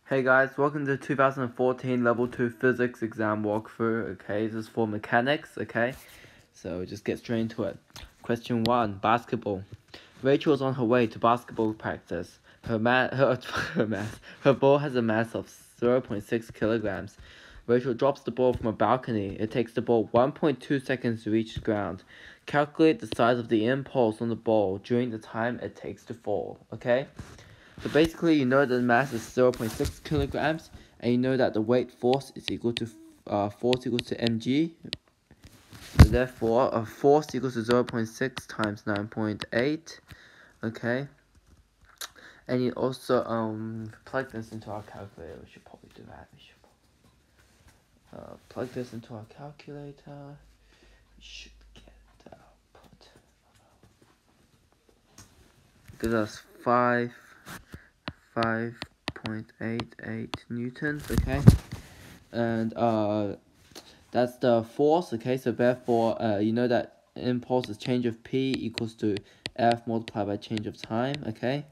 Hey guys, welcome to 2014 Level 2 Physics exam walkthrough, okay? This is for mechanics, okay? So just get straight into it. Question 1, basketball. Rachel is on her way to basketball practice. Her ball has a mass of 0.6 kilograms. Rachel drops the ball from a balcony. It takes the ball 1.2 seconds to reach the ground. Calculate the size of the impulse on the ball during the time it takes to fall, okay? So basically, you know that the mass is 0.6 kilograms, and you know that the weight force is equal to force equals to mg. So therefore, a force equals to 0.6 times 9.8. Okay. And you also plug this into our calculator. We should probably do that. We should plug this into our calculator. We should get the output. Gives us 5.88 newtons, okay? And that's the force, okay? So therefore, you know that impulse is change of P equals to F multiplied by change of time, okay?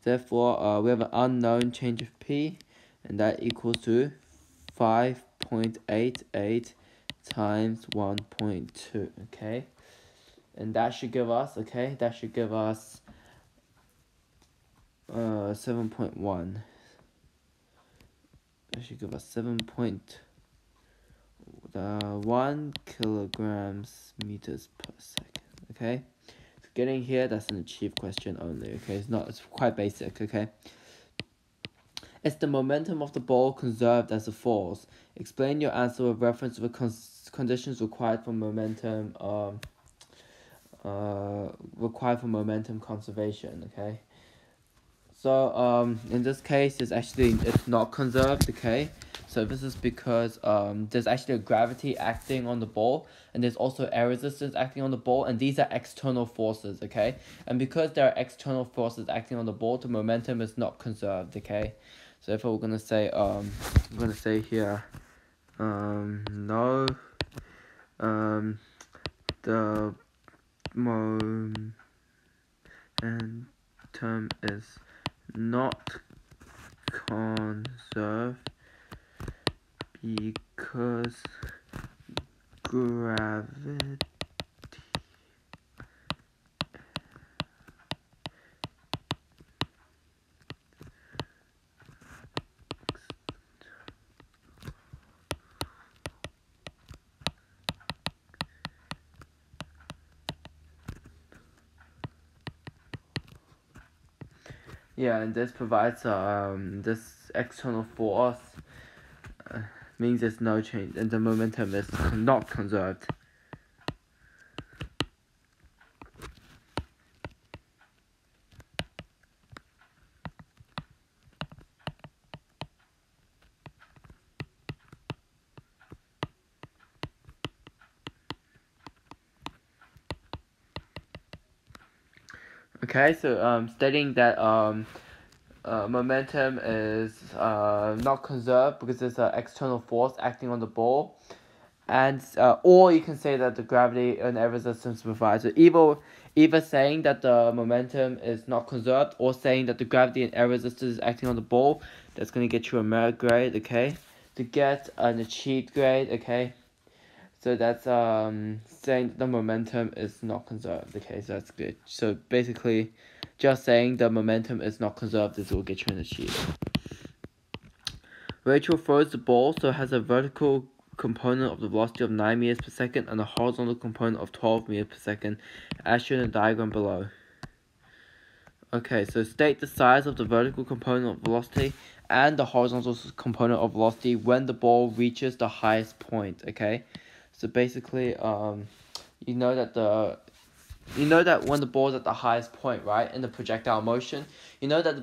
Therefore, we have an unknown change of P, and that equals to 5.88 times 1.2, okay? And that should give us, okay? That should give us 7.1. That should give us 7.1 kilograms meters per second. Okay, so getting here, that's an achieved question only. Okay, it's quite basic. Okay, is the momentum of the ball conserved as it falls? Explain your answer with reference to the conditions required for momentum conservation. Okay. So in this case, it's not conserved, okay? So this is because there's actually a gravity acting on the ball, and there's also air resistance acting on the ball, and these are external forces, okay? And because there are external forces acting on the ball, the momentum is not conserved, okay? So therefore we're gonna say here no the momentum is not conserved because gravity and this provides this external force means there's no change and the momentum is not conserved. Okay, so stating that momentum is not conserved because there's an external force acting on the ball, and or you can say that the gravity and air resistance provides. So either saying that the momentum is not conserved or saying that the gravity and air resistance is acting on the ball, that's going to get you a merit grade, okay? To get an achieved grade, okay? So that's saying the momentum is not conserved, okay? So that's good. So basically, just saying the momentum is not conserved is will get you an achieved. Rachel throws the ball, so it has a vertical component of the velocity of 9 meters per second and a horizontal component of 12 meters per second, as shown in the diagram below. Okay, so state the size of the vertical component of velocity and the horizontal component of velocity when the ball reaches the highest point, okay? So basically, you know that when the ball is at the highest point, right, in the projectile motion, you know that the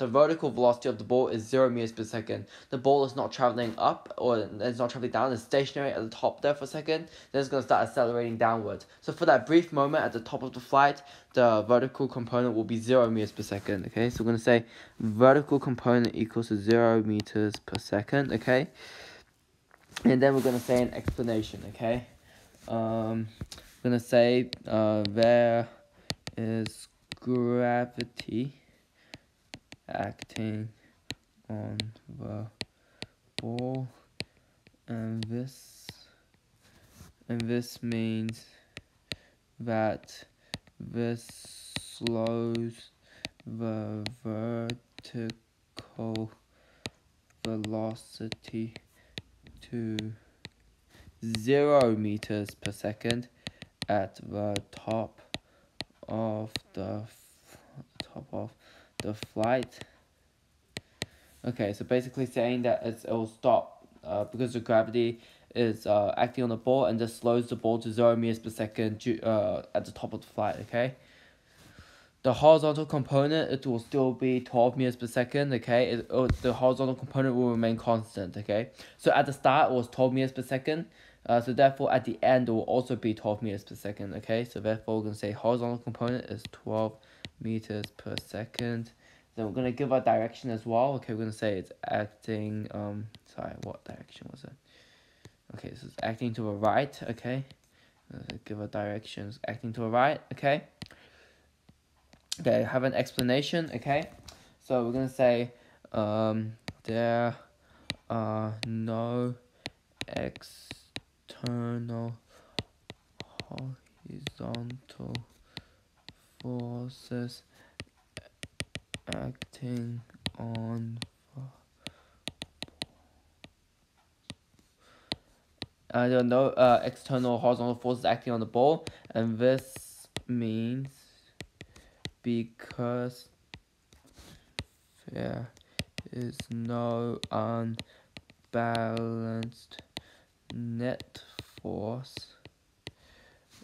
vertical velocity of the ball is 0 meters per second. The ball is not traveling up or it's not traveling down. It's stationary at the top there for a second. Then it's going to start accelerating downwards. So for that brief moment at the top of the flight, the vertical component will be 0 meters per second. Okay, so we're going to say vertical component equals to 0 meters per second. Okay, and then we're going to say an explanation. Okay, I'm going to say there is gravity acting on the ball, and this means that this slows the vertical velocity to 0 meters per second at the top of the flight. Okay, so basically saying that it will stop because the gravity is acting on the ball and just slows the ball to 0 meters per second at the top of the flight. Okay. The horizontal component, it will still be 12 meters per second, okay? The horizontal component will remain constant, okay? So at the start, it was 12 meters per second. So therefore, at the end, it will also be 12 meters per second, okay? So therefore, we're going to say horizontal component is 12 meters per second. Then we're going to give our direction as well. Okay, we're going to say it's acting, sorry, what direction was it? Okay, so it's acting to the right, okay? Give our directions, acting to the right, okay? Okay, have an explanation, okay? So we're going to say there are no external horizontal forces acting on there are no external horizontal forces acting on the ball, and this means because there is no unbalanced net force,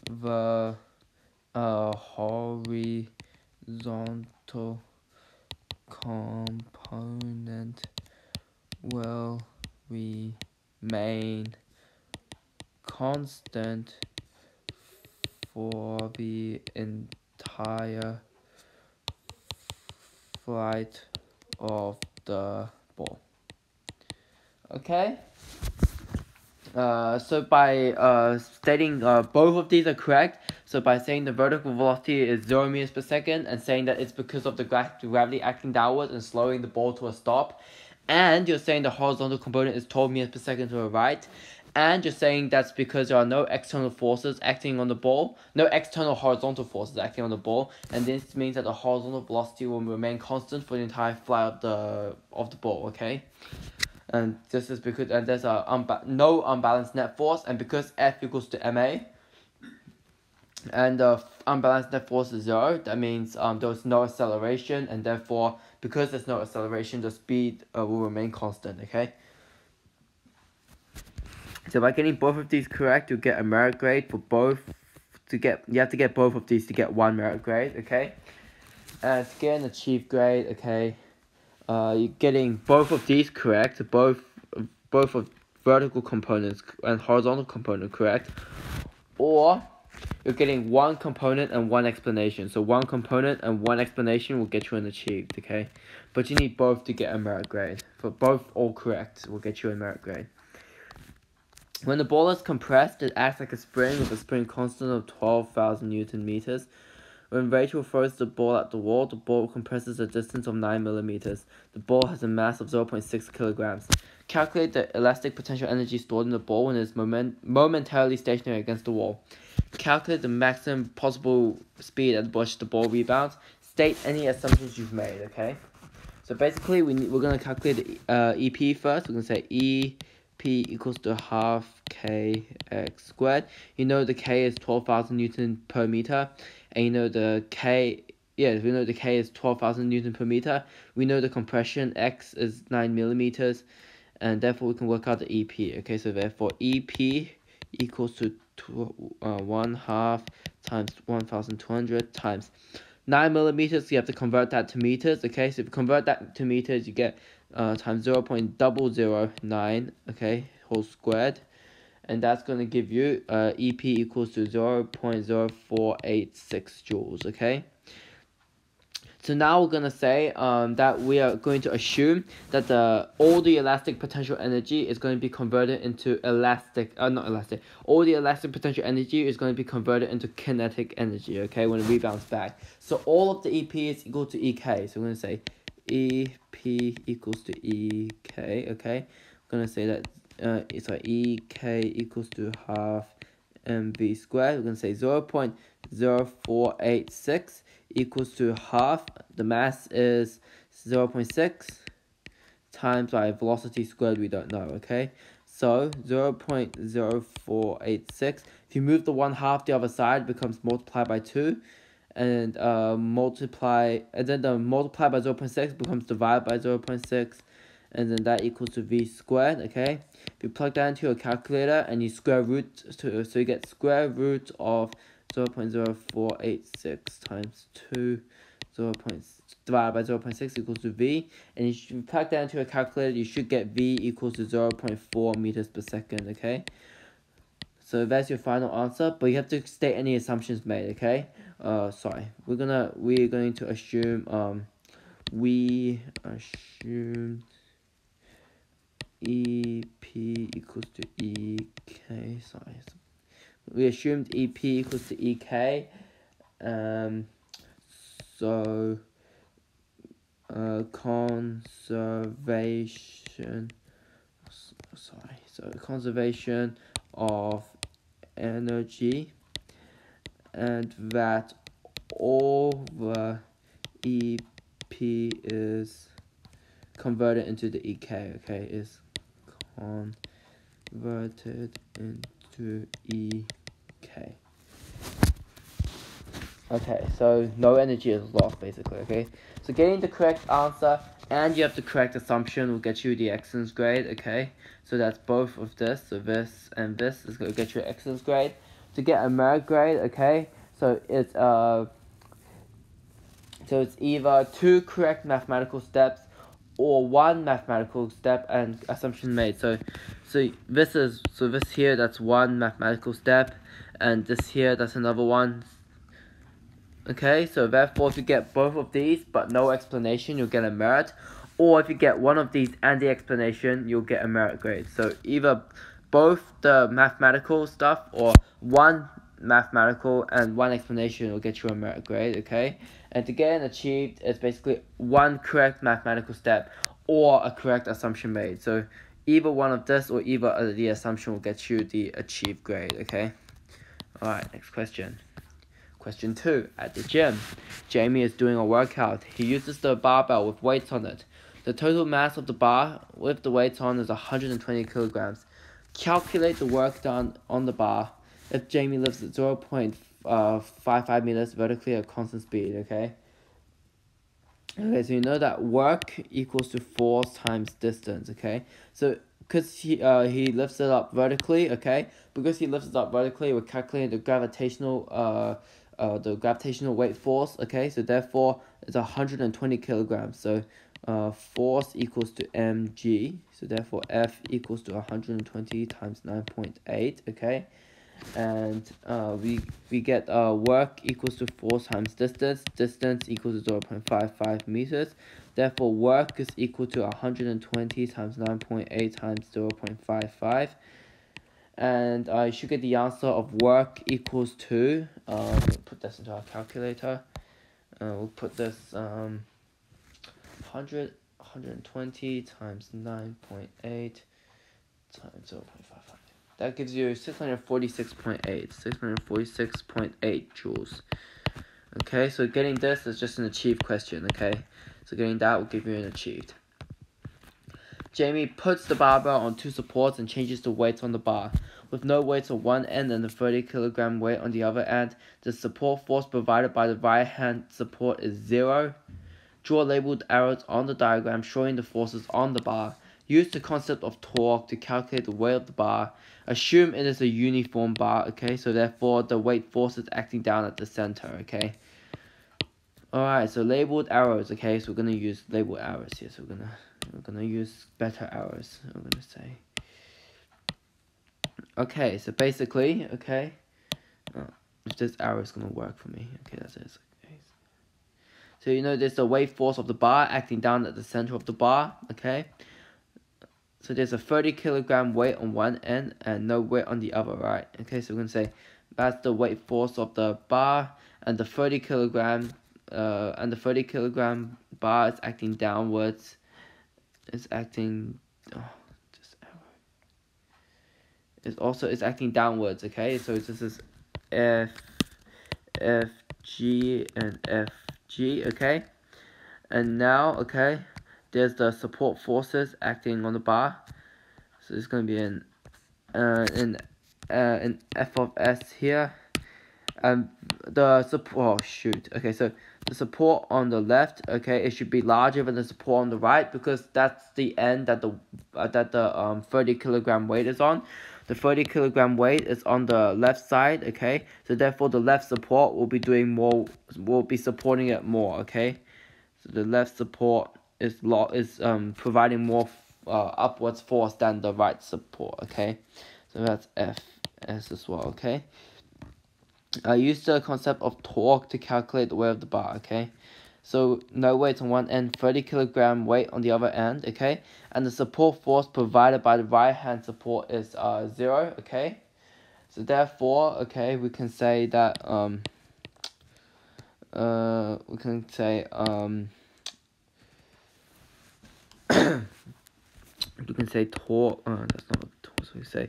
the horizontal component will remain constant for the entire flight of the ball. Okay. So by stating both of these are correct, so by saying the vertical velocity is 0 meters per second and saying that it's because of the gravity acting downwards and slowing the ball to a stop, and you're saying the horizontal component is 12 meters per second to the right, and you're saying that's because there are no external forces acting on the ball, no external horizontal forces acting on the ball, and this means that the horizontal velocity will remain constant for the entire flight of the ball, okay? And this is because there's no unbalanced net force, and because F equals to ma, and the unbalanced net force is 0, that means there's no acceleration, and therefore, because there's no acceleration, the speed will remain constant, okay? So by getting both of these correct, you get a merit grade for both. You have to get both of these to get 1 merit grade, okay? And to get an achieved grade, okay, you're getting both of these correct, both of vertical components and horizontal component correct, or you're getting one component and one explanation. So one component and one explanation will get you an achieved, okay? But you need both to get a merit grade. For both all correct will get you a merit grade. When the ball is compressed, it acts like a spring with a spring constant of 12,000 Newton meters. When Rachel throws the ball at the ball compresses a distance of 9 millimeters. The ball has a mass of 0.6 kilograms. Calculate the elastic potential energy stored in the ball when it is momentarily stationary against the wall. Calculate the maximum possible speed at which the ball rebounds. State any assumptions you've made, okay? So basically, we're going to calculate the EP first. We're going to say EP equals to half kx squared. You know the k is 12,000 Newton per meter. And you know the K, we know the K is 12,000 Newton per meter. We know the compression X is 9 millimeters. And therefore we can work out the EP. Okay, so therefore EP equals to 1/2 times 1,200 times 9 millimeters. You have to convert that to meters. Okay, so if you convert that to meters, you get times 0.009, okay, whole squared. And that's going to give you EP equals to 0.0486 joules, okay? So now we're going to say that we are going to assume that all the elastic potential energy is going to be converted into all the elastic potential energy is going to be converted into kinetic energy, okay, when it rebounds back. So all of the EP is equal to EK. So we're going to say EP equals to EK, okay? I'm going to say that it's like EK equals to half mv squared. We're going to say 0.0486 equals to half. The mass is 0.6 times by velocity squared, we don't know, okay? So 0.0486. If you move the 1/2 the other side, it becomes multiplied by 2. And multiply by 0.6 becomes divided by 0.6, and then that equals to v squared, okay? If you plug that into your calculator and you square root to, so you get square root of 0.0486 times 2 divided by 0.6 equals to v, and if you plug that into a calculator, you should get v equals to 0.4 meters per second, okay? So that's your final answer, but you have to state any assumptions made, okay? Sorry, we're going to assume we assumed EP equals to EK. Sorry, we assumed EP equals to EK. So conservation. Sorry. So conservation of energy, and that all the EP is converted into the EK, okay, is converted into EK. Okay, so no energy is lost, basically, okay? So getting the correct answer and you have the correct assumption will get you the excellence grade, okay? So that's both of this, so this and this is going to get you an excellence grade. To get a merit grade, okay, so it's either 2 correct mathematical steps or 1 mathematical step and assumption made. So this here, that's 1 mathematical step, and this here, that's another one. Okay, so therefore if you get both of these but no explanation, you'll get a merit. Or if you get one of these and the explanation, you'll get a merit grade. So either both the mathematical stuff or 1 mathematical and 1 explanation will get you a merit grade, okay? And to get an achieved, it's basically 1 correct mathematical step or a correct assumption made. So either one of this or either the assumption will get you the achieved grade, okay? Alright, next question. Question 2. At the gym, Jamie is doing a workout. He uses the barbell with weights on it. The total mass of the bar with the weights on is 120 kilograms. Calculate the work done on the bar if Jamie lifts at 0.55 meters vertically at constant speed, okay? Okay, so you know that work equals to force times distance, okay? So because he lifts it up vertically, okay? Because he lifts it up vertically, we're calculating the gravitational weight force, okay? So therefore, it's 120 kilograms. So force equals to mg. So therefore, F equals to 120 times 9.8, okay? And we get work equals to force times distance. Distance equals to 0.55 meters. Therefore, work is equal to 120 times 9.8 times 0.55. And I should get the answer of work equals to, we'll put this into our calculator. We'll put this 120 times 9.8 times 0.55. That gives you 646.8 joules. Okay, so getting this is just an achieved question, okay? So getting that will give you an achieved. Jamie puts the barbell on 2 supports and changes the weights on the bar. With no weights on one end and a 30 kilogram weight on the other end, the support force provided by the right hand support is 0. Draw labeled arrows on the diagram showing the forces on the bar. Use the concept of torque to calculate the weight of the bar. Assume it is a uniform bar, okay? So therefore, the weight force is acting down at the center, okay? Alright, so labeled arrows, okay? So we're going to use labeled arrows here. So we're gonna use better arrows, I'm going to say. Okay, so basically, okay? If this arrow is going to work for me. Okay, that's it. Okay. So you know there's the weight force of the bar acting down at the center of the bar, okay? So there's a 30 kilogram weight on one end and no weight on the other, right? Okay, so we're going to say that's the weight force of the bar, and the 30 kilogram and the 30 kilogram bar is acting downwards. It's acting. Oh, it's acting downwards. Okay, so this is F, G, and G. Okay, and now there's the support forces acting on the bar. So it's going to be an F of S here. The support, so the support on the left, it should be larger than the support on the right, because that's the end that the 30 kilogram weight is on. The 30 kilogram weight is on the left side, so therefore the left support will be supporting it more, so the left support is providing more upwards force than the right support, so that's S as well, I use the concept of torque to calculate the weight of the bar, so no weight on one end, 30 kilogram weight on the other end, and the support force provided by the right hand support is 0, so therefore, we can say that we can say torque, that's not what torque, so we say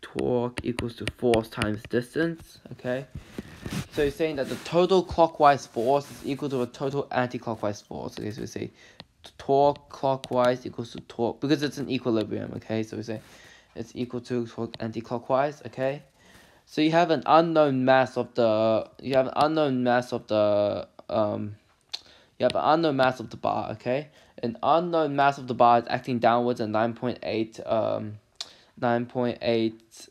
torque equals to force times distance, so you're saying that the total clockwise force is equal to a total anti-clockwise force, so we say torque clockwise equals to torque, because it's an equilibrium, so we say it's equal to torque anti-clockwise, so you have an unknown mass of the bar, an unknown mass of the bar is acting downwards at 9.8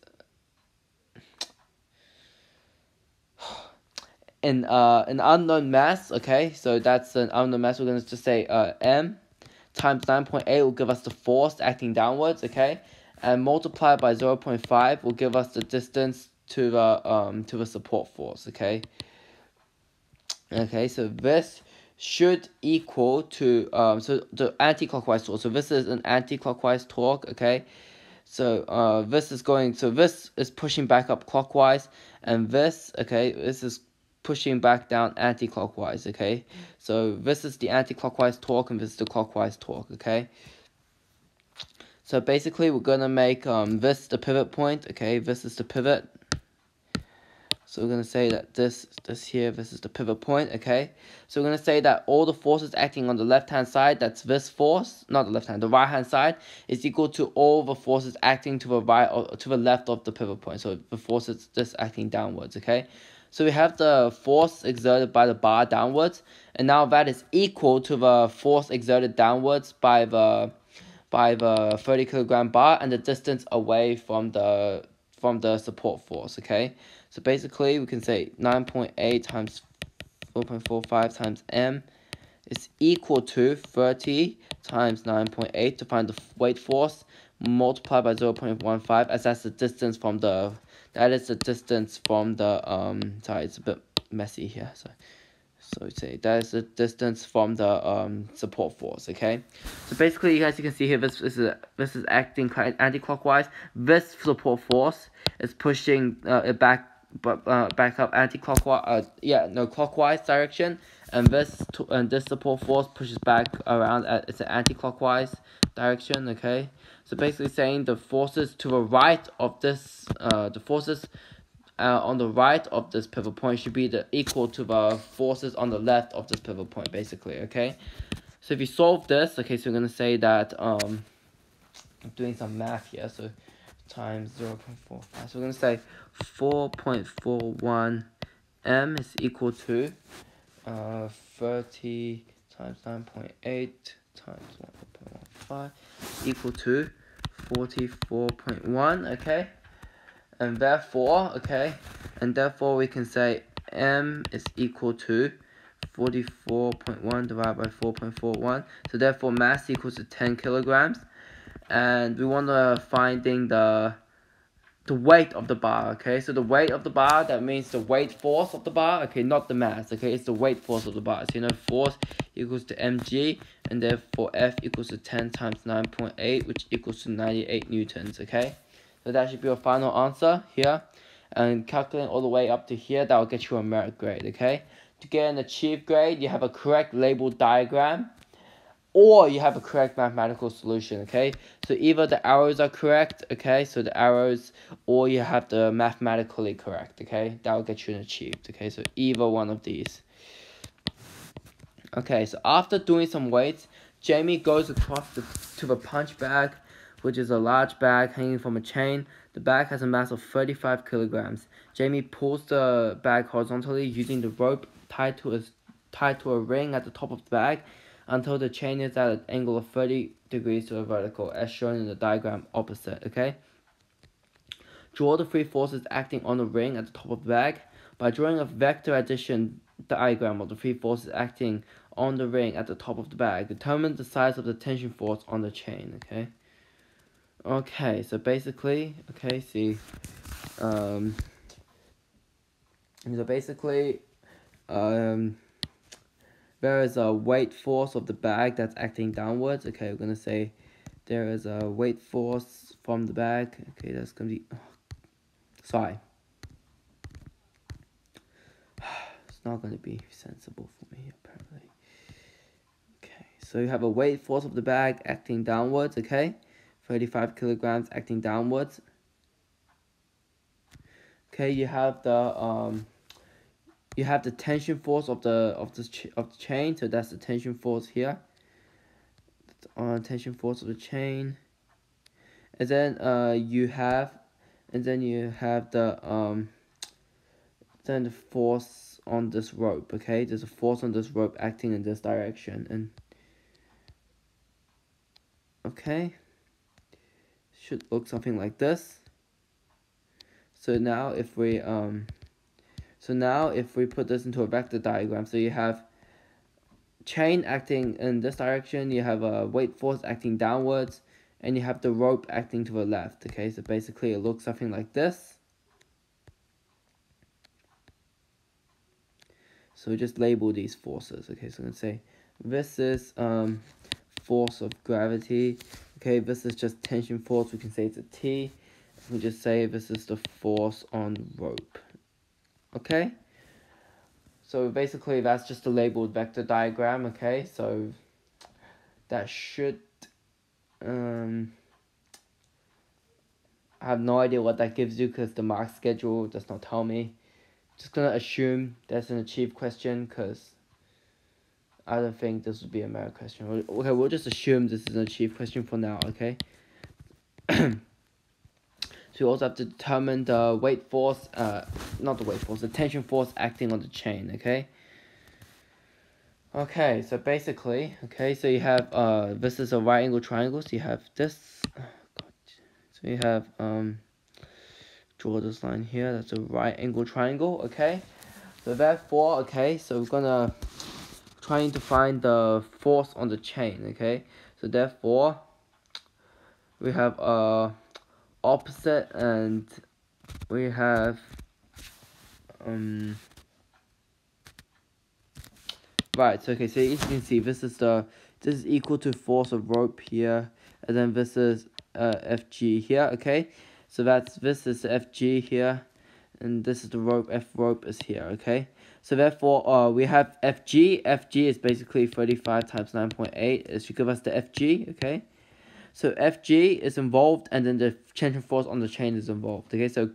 an unknown mass, so that's an unknown mass. We're going to just say m times 9.8 will give us the force acting downwards, and multiplied by 0.5 will give us the distance to the support force, so this should equal to so the anti-clockwise torque. So this is an anti-clockwise torque, so this is pushing back up clockwise, and this is pushing back down anti-clockwise, so this is the anti-clockwise torque and this is the clockwise torque, so basically we're gonna make this the pivot point, this is the pivot. So we're going to say that this is the pivot point, So we're going to say that all the forces acting on the left-hand side, that's this force, not the right-hand side, is equal to all the forces acting to the right or to the left of the pivot point. So the force is just acting downwards, So we have the force exerted by the bar downwards, and now that is equal to the force exerted downwards by the 30 kilogram bar and the distance away from the support force, So basically, we can say 9.8 times 4.45 times m is equal to 30 times 9.8 to find the weight force, multiplied by 0.15, as that's the distance from the, sorry, it's a bit messy here, so say that is the distance from the support force, So basically, you can see here, this is acting anti-clockwise. This support force is pushing it back up anti-clockwise, clockwise direction, and this support force pushes back around it's an anti-clockwise direction, So basically saying the forces to the right of this, the forces on the right of this pivot point should be equal to the forces on the left of this pivot point, basically, So if you solve this, so we're going to say that, I'm doing some math here, so times 0.45, so we're going to say 4.41 m is equal to 30 times 9.8 times 1.15 equal to 44.1, and therefore we can say m is equal to 44.1 divided by 4.41, so therefore mass equals to 10 kilograms, and we want to finding the weight of the bar, so the weight of the bar, that means the weight force of the bar, not the mass, it's the weight force of the bar, so force equals to mg, and therefore F equals to 10 times 9.8, which equals to 98 newtons, So that should be your final answer here. And calculating all the way up to here, that will get you a merit grade, to get an achieved grade, you have a correct labeled diagram, or you have a correct mathematical solution, okay? So either the arrows are correct, okay? So the arrows, or you have the mathematically correct, okay? That will get you an achieved, okay? So either one of these. Okay, so after doing some weights, Jamie goes across to the punch bag, which is a large bag hanging from a chain. The bag has a mass of 35 kilograms. Jamie pulls the bag horizontally using the rope tied to a ring at the top of the bag until the chain is at an angle of 30 degrees to the vertical, as shown in the diagram opposite, okay? Draw the three forces acting on the ring at the top of the bag. By drawing a vector addition diagram of the three forces acting on the ring at the top of the bag, determine the size of the tension force on the chain, okay? Okay, so basically, okay, see, so basically, there is a weight force of the bag that's acting downwards. Okay, we're gonna say there is a weight force from the bag. Okay, that's gonna be, sorry. It's not gonna be sensible for me, apparently. Okay, so you have a weight force of the bag acting downwards, okay? 35 kilograms acting downwards. Okay, you have the tension force of the chain, so that's the tension force here. Tension force of the chain, and then you have the then the force on this rope. Okay, there's a force on this rope acting in this direction, and okay, should look something like this. So now if we put this into a vector diagram, so you have chain acting in this direction, you have a weight force acting downwards, and you have the rope acting to the left. Okay, so basically it looks something like this. So we just label these forces. Okay, so I'm gonna say this is force of gravity. Okay, this is just tension force. We can say it's a T. We just say this is the force on rope. Okay. So basically that's just a labeled vector diagram. Okay, so that should I have no idea what that gives you because the mark schedule does not tell me. Just gonna assume that's an achieved question because I don't think this would be a merit question. Okay, we'll just assume this is an achieved question for now, okay? So you also have to determine the weight force, not the weight force, the tension force acting on the chain, okay? Okay, so basically, okay, so you have, this is a right angle triangle, so you have this, so you have, draw this line here, that's a right angle triangle, okay? So therefore, okay, so we're gonna trying to find the force on the chain, okay? So therefore, we have opposite, and we have right. So okay, so as you can see, this is equal to force of rope here, and then this is Fg here, okay? So this is Fg here, and this is the rope, F rope is here, okay? So therefore, we have Fg. Fg is basically 35 times 9.8. It should give us the Fg, okay? So Fg is involved, and then the tension force on the chain is involved, okay? So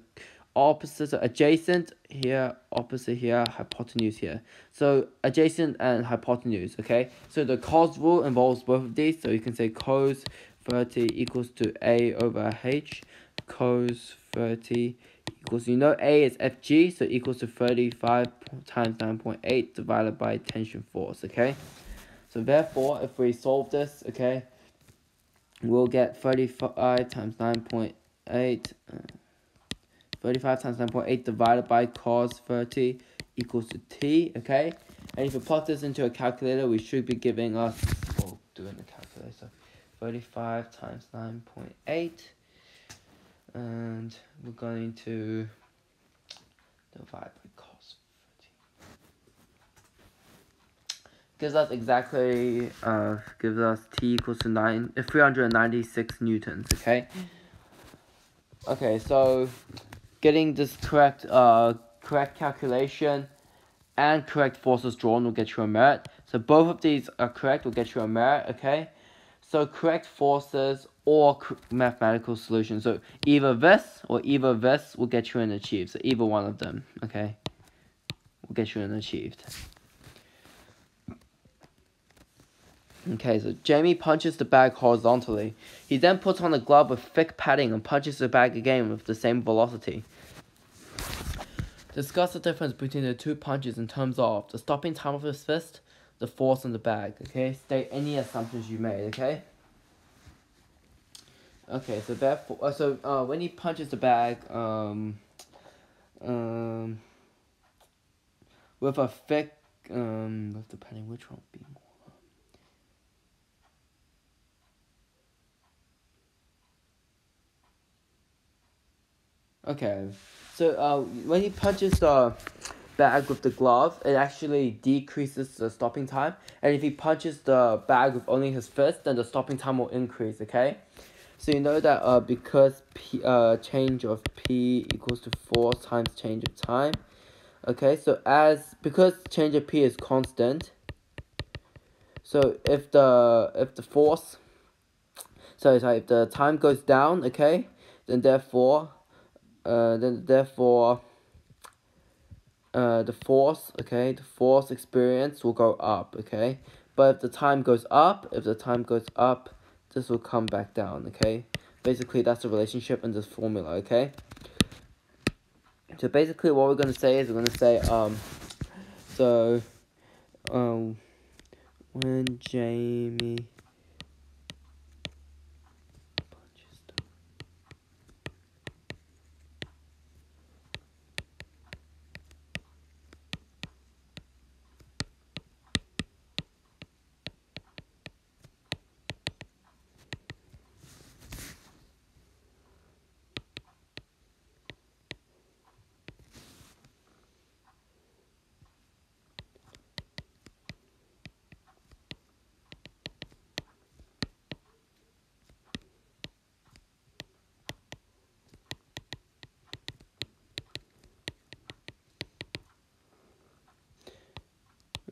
opposite, so adjacent here, opposite here, hypotenuse here. So adjacent and hypotenuse, okay? So the cos rule involves both of these, so you can say cos 30 equals to A over H. Cos 30 equals, you know A is Fg, so equals to 35 times 9.8 divided by tension force, okay? So therefore, if we solve this, okay, we'll get 35 times 9.8, 35 times 9.8 divided by cos 30 equals to T, okay? And if we plug this into a calculator, we should be giving us, oh, doing the calculator, so 35 times 9.8, and we're going to divide by cos 30. Gives us exactly, gives us T equals to 396 newtons, okay? Okay, so getting this correct calculation, and correct forces drawn will get you a merit. So both of these are correct will get you a merit, okay? So correct forces or mathematical solution. So either this or either this will get you an achieved. So either one of them, okay, will get you an achieved. Okay, so Jamie punches the bag horizontally. He then puts on a glove with thick padding and punches the bag again with the same velocity. Discuss the difference between the two punches in terms of the stopping time of his fist, the force in the bag, okay? State any assumptions you made, okay? Okay, so therefore, when he punches the bag, with a thick, depending which one would be more. Okay, so when he punches the bag with the glove, it actually decreases the stopping time. And if he punches the bag with only his fist, then the stopping time will increase, okay? So you know that because change of P equals to force times change of time. Okay, so because change of P is constant, so if the force, if the time goes down, okay, then therefore the force experience will go up, okay? But if the time goes up, this will come back down, okay? Basically, that's the relationship in this formula, okay? So basically, what we're gonna say is when Jamie punches the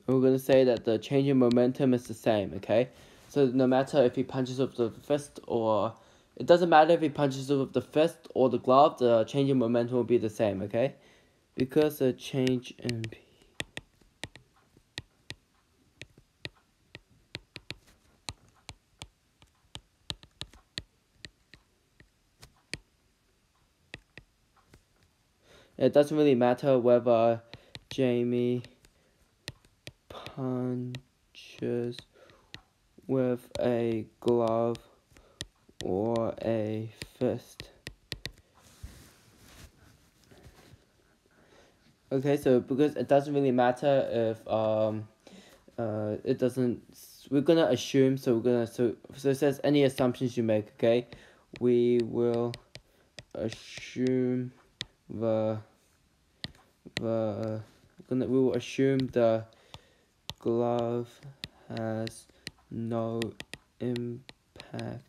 we're going to say that the change in momentum is the same, okay? So no matter if he punches with the fist or... It doesn't matter if he punches with the fist or the glove, the change in momentum will be the same, okay? Because the change in... It doesn't really matter whether Jamie punches with a glove or a fist. Okay, so because it doesn't really matter if it doesn't, we're gonna assume, so it says any assumptions you make, okay? We will assume we will assume the glove has no impact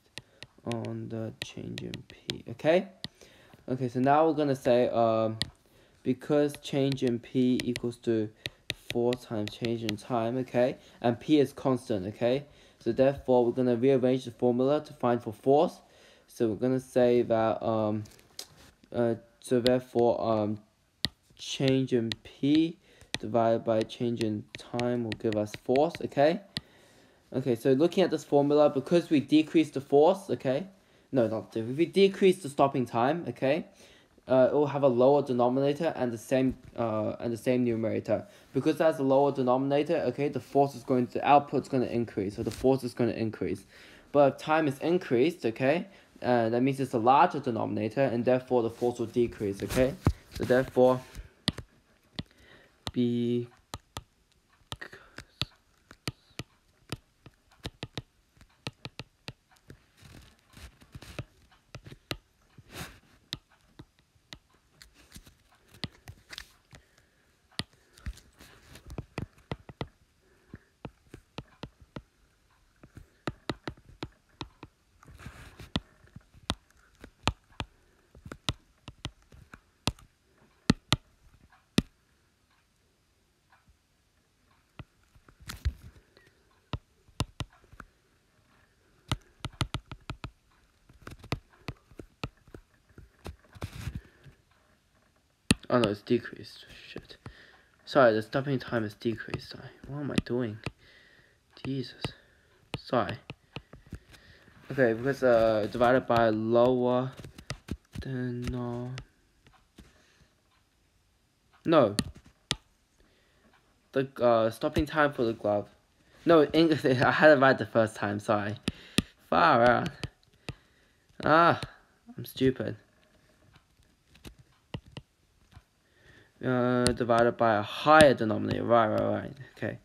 on the change in P, okay? Okay, so now we're gonna say because change in P equals to 4 times change in time, okay? And P is constant, okay? So therefore, we're going to rearrange the formula to find for force. So we're going to say that, so therefore, change in P divided by change in time will give us force, okay? Okay, so looking at this formula, because we decrease the force, okay? No, if we decrease the stopping time, okay? It will have a lower denominator and the same numerator. Because that's a lower denominator, okay, the output's going to increase, so the force is going to increase. But if time is increased, okay, that means it's a larger denominator, and therefore the force will decrease, okay? So therefore, Oh no, it's decreased. Shit. Sorry, the stopping time is decreased. Sorry. What am I doing? Jesus. Sorry. Okay, because divided by lower than no. The stopping time for the glove. No, English. I had it right the first time. Sorry. Far out. Ah, I'm stupid. Divided by a higher denominator. Right. Okay.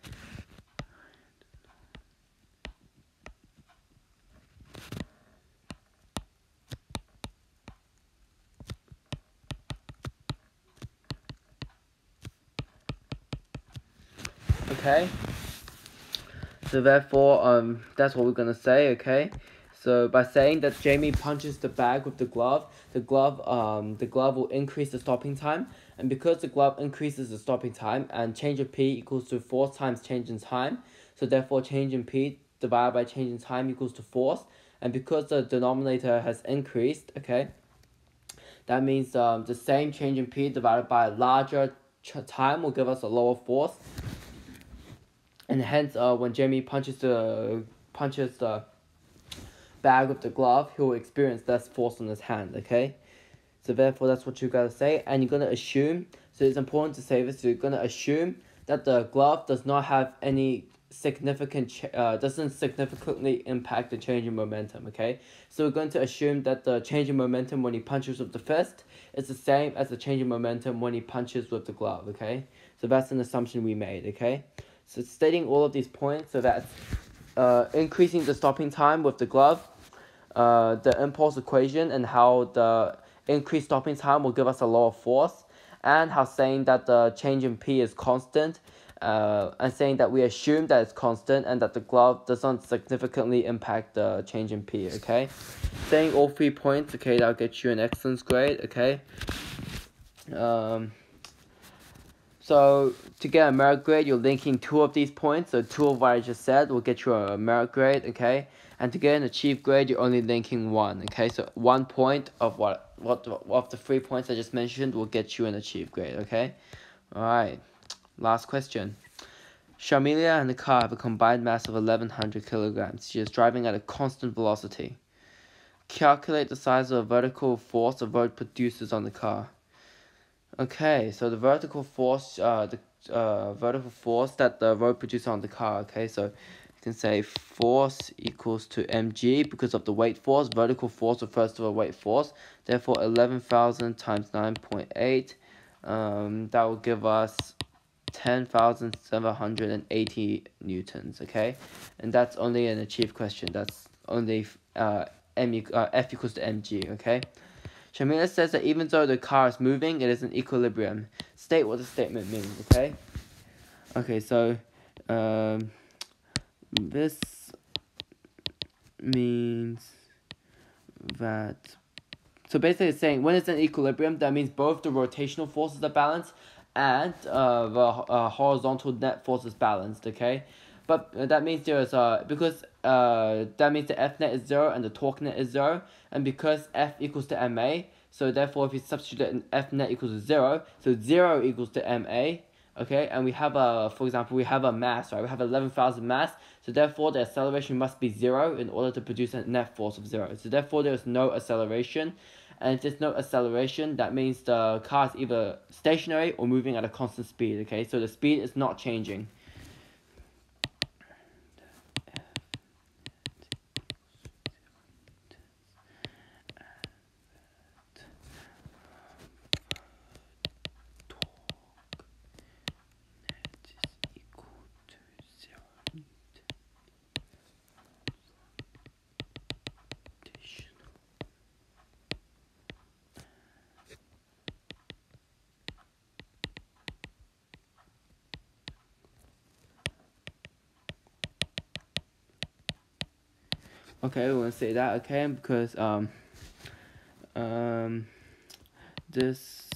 Okay. So therefore, that's what we're gonna say. Okay. So by saying that Jamie punches the bag with the glove will increase the stopping time, and because the glove increases the stopping time, and change of P equals to force times change in time, so therefore change in P divided by change in time equals to force, and because the denominator has increased, okay, that means the same change in P divided by a larger time will give us a lower force, and hence when Jamie punches the bag with the glove, he will experience less force on his hand, okay? So therefore, that's what you gotta say, and you're gonna assume, so it's important to say this, so you're gonna assume that the glove does not have any doesn't significantly impact the change in momentum, okay? So we're going to assume that the change in momentum when he punches with the fist is the same as the change in momentum when he punches with the glove, okay? So that's an assumption we made, okay? So stating all of these points, so that's increasing the stopping time with the glove, the impulse equation, and how the increased stopping time will give us a lower force, and how saying that the change in P is constant, and saying that we assume that it's constant and that the glove doesn't significantly impact the change in P, okay? Saying all 3 points, okay, that'll get you an excellence grade, okay? So to get a merit grade, you're linking 2 of these points, so 2 of what I just said will get you a merit grade, okay? And to get an achieved grade, you're only linking 1, okay? So 1 point of of the 3 points I just mentioned will get you an achieved grade, okay? Alright, last question. Sharmilia and the car have a combined mass of 1100 kilograms. She is driving at a constant velocity. Calculate the size of the vertical force the road produces on the car. Okay, so the vertical force, vertical force that the road produces on the car. Okay, so you can say force equals to mg because of the weight force. Vertical force refers to a weight force. Therefore, 11,000 times 9.8. That will give us 10,780 newtons. Okay, and that's only an achieved question. That's only F equals to mg. Okay. Shamila says that even though the car is moving, it is in equilibrium. State what the statement means, okay? Okay, so this means that... So basically it's saying when it's in equilibrium, that means both the rotational forces are balanced and the horizontal net force is balanced, okay? But that means there is because that means the F net is 0 and the torque net is 0, and because F equals to ma, so therefore if you substitute in F net equals to 0, so 0 equals to ma, okay? And we have for example, we have a mass, right? We have 11,000 mass, so therefore the acceleration must be 0 in order to produce a net force of 0. So therefore there is no acceleration, and if there's no acceleration, that means the car is either stationary or moving at a constant speed, okay? So the speed is not changing. Okay, we're gonna say that, okay, because this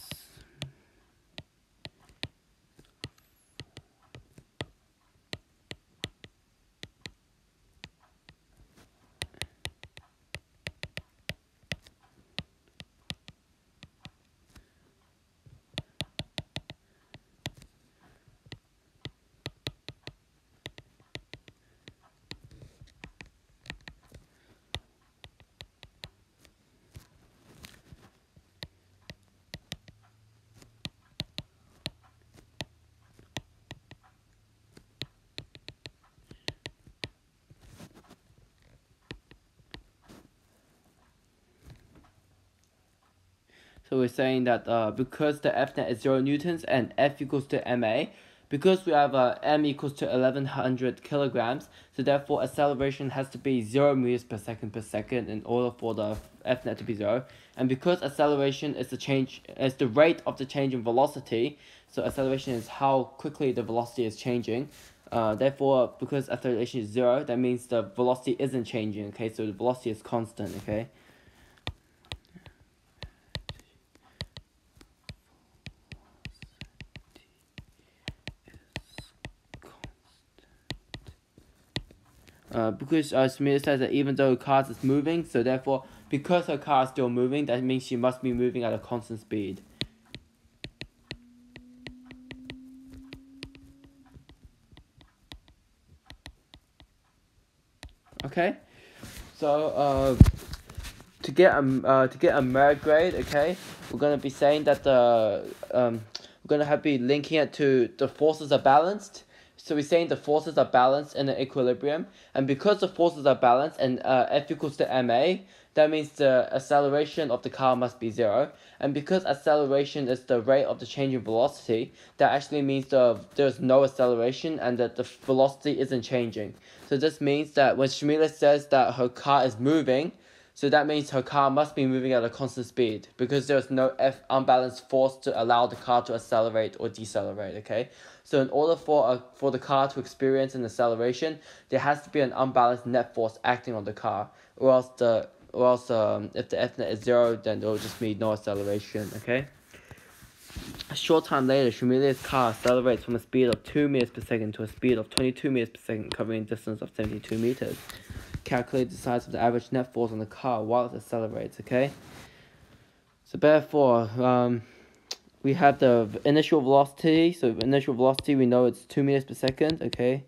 So we're saying that because the F net is 0 newtons and F equals to ma, because we have m equals to 1100 kilograms, so therefore acceleration has to be 0 meters per second in order for the F net to be 0. And because acceleration is the rate of the change in velocity, so acceleration is how quickly the velocity is changing. Therefore, because acceleration is 0, that means the velocity isn't changing. Okay, so the velocity is constant. Okay. Because Samira says that even though cars is moving, so therefore, because her car is still moving, that means she must be moving at a constant speed. Okay, so to get a merit grade, okay, we're gonna be saying that we're gonna be linking it to the forces are balanced. So we're saying the forces are balanced in an equilibrium, and because the forces are balanced and F equals to ma, that means the acceleration of the car must be 0. And because acceleration is the rate of the change in velocity, that actually means there's no acceleration and that the velocity isn't changing. So this means that when Shamila says that her car is moving, so that means her car must be moving at a constant speed because there's no unbalanced force to allow the car to accelerate or decelerate, okay? So in order for the car to experience an acceleration, there has to be an unbalanced net force acting on the car, or else if the F net is 0, then there will just be no acceleration, okay? A short time later, Shumilia's car accelerates from a speed of 2 meters per second to a speed of 22 meters per second, covering a distance of 72 meters. Calculate the size of the average net force on the car while it accelerates, okay? So therefore, we have the initial velocity. So initial velocity, we know it's 2 meters per second, okay?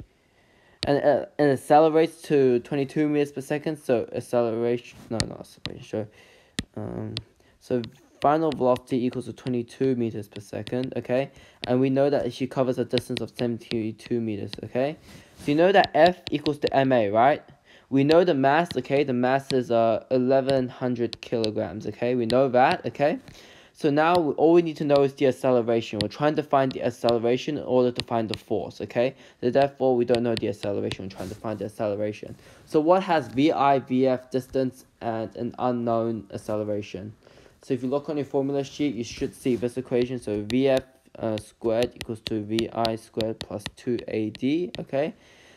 And it accelerates to 22 meters per second, so acceleration, sure. So final velocity equals to 22 meters per second, okay? And we know that she covers a distance of 72 meters, okay? So you know that F equals to ma, right? We know the mass, okay? The mass is 1100 kilograms, okay? We know that, okay? So now all we need to know is the acceleration. We're trying to find the acceleration in order to find the force, okay? So therefore, we don't know the acceleration. We're trying to find the acceleration. So what has VI, VF, distance, and an unknown acceleration? So if you look on your formula sheet, you should see this equation. So VF squared equals to VI squared plus 2AD, okay?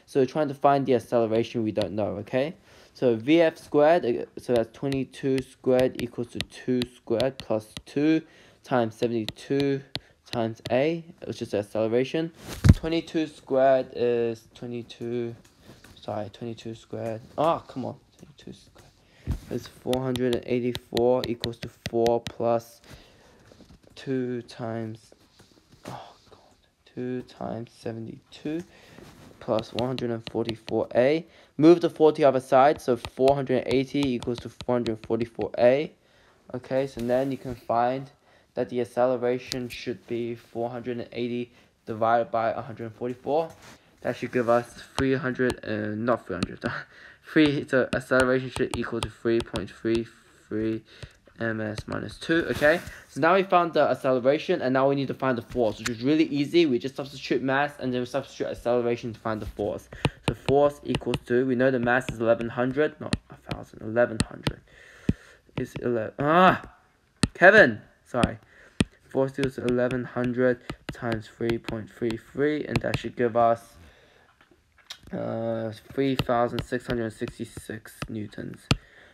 So we're trying to find the acceleration we don't know, okay? So VF squared, so that's 22 squared equals to 2 squared plus 2 times 72 times A, which is the acceleration. 22 squared is 22 squared. Oh, come on. 22 squared is 484 equals to 4 plus 2 times, 2 times 72 plus 144a. Move the 4 to the other side, so 480 equals to 444a. Okay, so then you can find that the acceleration should be 480 divided by 144. That should give us 300, not 300. The acceleration should equal to 3.33 ms minus 2, okay? So now we found the acceleration, and now we need to find the force, which is really easy. We just substitute mass, and then we substitute acceleration to find the force. So force equals to, we know the mass is 1100, not 1000, 1100. Is 11, Kevin! Sorry. Force equals to 1100 times 3.33, and that should give us 3,666 newtons.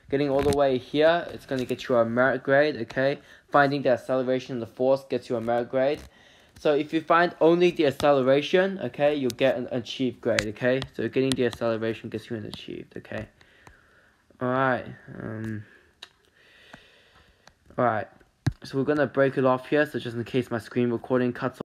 Getting all the way here, it's going to get you a merit grade, okay? Finding the acceleration and the force gets you a merit grade. So if you find only the acceleration, okay, you'll get an achieved grade, okay? So getting the acceleration gets you an achieved, okay? Alright. Alright. So we're going to break it off here, so just in case my screen recording cuts off.